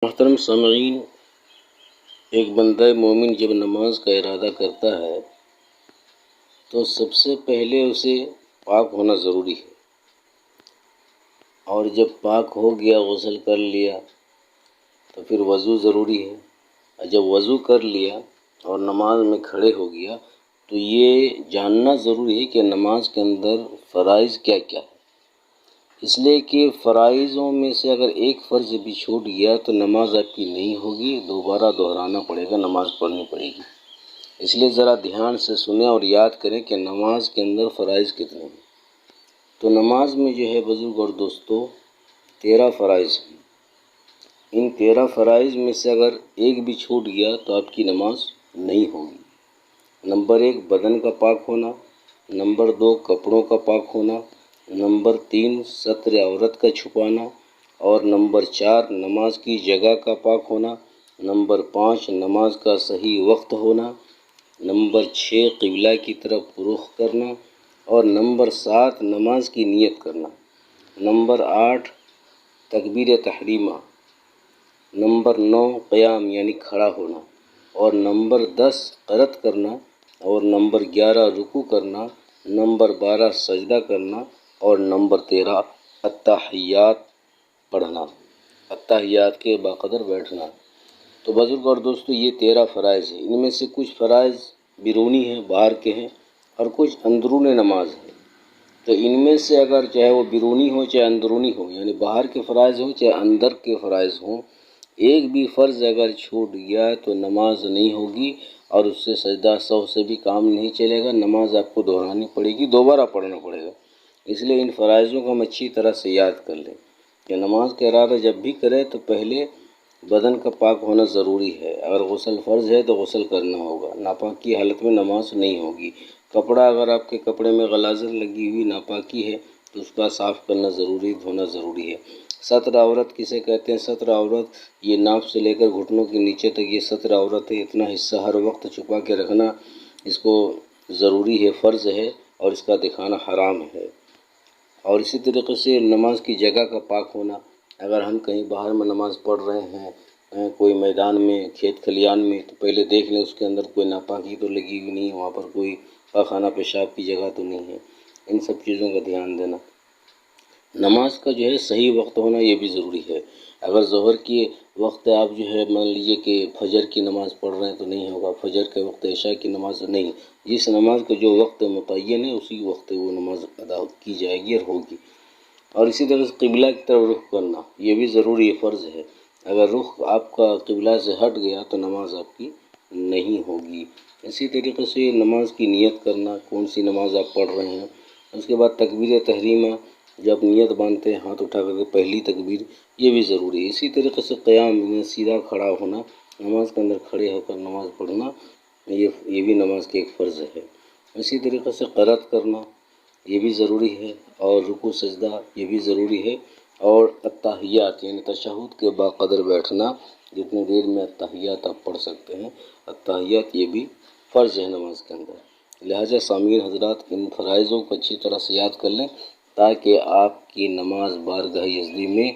محترم سامعین، ایک بندہ مومن جب نماز کا ارادہ کرتا ہے تو سب سے پہلے اسے پاک ہونا ضروری ہے، اور جب پاک ہو گیا، غسل کر لیا تو پھر وضو ضروری ہے، اور جب وضو کر لیا اور نماز میں کھڑے ہو گیا تو یہ جاننا ضروری ہے کہ نماز کے اندر فرائض کیا کیا ہے، اس لیے کہ فرائضوں میں سے اگر ایک فرض بھی چھوٹ گیا تو نماز آپ کی نہیں ہوگی، دوبارہ دہرانا پڑے گا، نماز پڑھنی پڑے گی۔ اس لیے ذرا دھیان سے سنیں اور یاد کریں کہ نماز کے اندر فرائض کتنے ہیں۔ تو نماز میں جو ہے بزرگ اور دوستو 13 فرائض ہیں۔ ان 13 فرائض میں سے اگر ایک بھی چھوٹ گیا تو آپ کی نماز نہیں ہوگی۔ نمبر 1 بدن کا پاک ہونا، نمبر 2 کپڑوں کا پاک ہونا، نمبر 3 ستر عورت کا چھپانا، اور نمبر 4 نماز کی جگہ کا پاک ہونا، نمبر 5 نماز کا صحیح وقت ہونا، نمبر 6 قبلہ کی طرف رخ کرنا، اور نمبر 7 نماز کی نیت کرنا، نمبر 8 تکبیر تحریمہ، نمبر 9 قیام یعنی کھڑا ہونا، اور نمبر 10 قرأت کرنا، اور نمبر 11 رکوع کرنا، نمبر 12 سجدہ کرنا، اور نمبر 13 التحیات پڑھنا، التحیات کے باقدر بیٹھنا۔ تو بزرگ اور دوستو یہ 13 فرائض ہیں۔ ان میں سے کچھ فرائض بیرونی ہیں، باہر کے ہیں، اور کچھ اندرون نماز ہیں۔ تو ان میں سے اگر چاہے وہ بیرونی ہو چاہے اندرونی ہو، یعنی باہر کے فرائض ہوں چاہے اندر کے فرائض ہوں، ایک بھی فرض اگر چھوٹ گیا تو نماز نہیں ہوگی، اور اس سے سجدہ سہو سے بھی کام نہیں چلے گا، نماز آپ کو دہرانی پڑے گی، دوبارہ پڑھنا پڑے گا۔ اس لیے ان فرائضوں کو ہم اچھی طرح سے یاد کر لیں کہ نماز کا ارادہ جب بھی کریں تو پہلے بدن کا پاک ہونا ضروری ہے۔ اگر غسل فرض ہے تو غسل کرنا ہوگا، ناپاک کی حالت میں نماز نہیں ہوگی۔ کپڑا اگر آپ کے کپڑے میں غلاظت لگی ہوئی ناپاکی ہے تو اس کا صاف کرنا ضروری، دھونا ضروری ہے۔ ستر عورت کسے کہتے ہیں؟ ستر عورت یہ ناف سے لے کر گھٹنوں کے نیچے تک یہ ستر عورت ہے، اتنا حصہ ہر وقت چھپا کے رکھنا اس کو ضروری ہے، فرض ہے، اور اس کا دکھانا حرام ہے۔ اور اسی طریقے سے نماز کی جگہ کا پاک ہونا، اگر ہم کہیں باہر میں نماز پڑھ رہے ہیں، کوئی میدان میں، کھیت کھلیان میں، تو پہلے دیکھ لیں اس کے اندر کوئی ناپاکی تو لگی ہوئی نہیں، وہاں پر کوئی پاخانہ پیشاب کی جگہ تو نہیں ہے، ان سب چیزوں کا دھیان دینا۔ نماز کا جو ہے صحیح وقت ہونا یہ بھی ضروری ہے۔ اگر ظہر کے وقت آپ جو ہے مان لیجئے کہ فجر کی نماز پڑھ رہے ہیں تو نہیں ہوگا، فجر کے وقت عشاء کی نماز نہیں، جس نماز کا جو وقت متعین ہے اسی وقت وہ نماز ادا کی جائے گی اور ہوگی۔ اور اسی طرح سے قبلہ کی طرف رخ کرنا یہ بھی ضروری ہے، فرض ہے۔ اگر رخ آپ کا قبلہ سے ہٹ گیا تو نماز آپ کی نہیں ہوگی۔ اسی طریقے سے نماز کی نیت کرنا، کون سی نماز آپ پڑھ رہے ہیں۔ اس کے بعد تکبیر تحریمہ، جب نیت باندھتے ہیں ہاتھ اٹھا کر کے پہلی تکبیر، یہ بھی ضروری ہے۔ اسی طریقے سے قیام میں سیدھا کھڑا ہونا، نماز کے اندر کھڑے ہو کر نماز پڑھنا، یہ بھی نماز کے ایک فرض ہے۔ اسی طریقے سے قرأت کرنا یہ بھی ضروری ہے، اور رکوع سجدہ یہ بھی ضروری ہے، اور التحیات یعنی تشہد کے باقدر بیٹھنا، جتنی دیر میں التحیات آپ پڑھ سکتے ہیں، التحیات یہ بھی فرض ہے نماز کے اندر۔ لہٰذا سامعین حضرات ان فرائضوں کو اچھی طرح سے یاد کر لیں تاکہ آپ کی نماز بارگاہ یزدی میں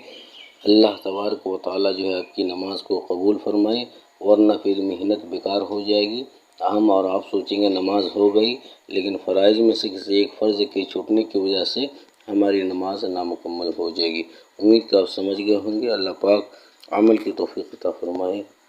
اللہ تبارک و تعالیٰ جو ہے آپ کی نماز کو قبول فرمائے، ورنہ پھر محنت بیکار ہو جائے گی۔ ہم اور آپ سوچیں گے نماز ہو گئی، لیکن فرائض میں سے کسی ایک فرض کے چھوٹنے کی وجہ سے ہماری نماز نامکمل ہو جائے گی۔ امید کہ آپ سمجھ گئے ہوں گے۔ اللہ پاک عمل کی توفیق عطا فرمائے۔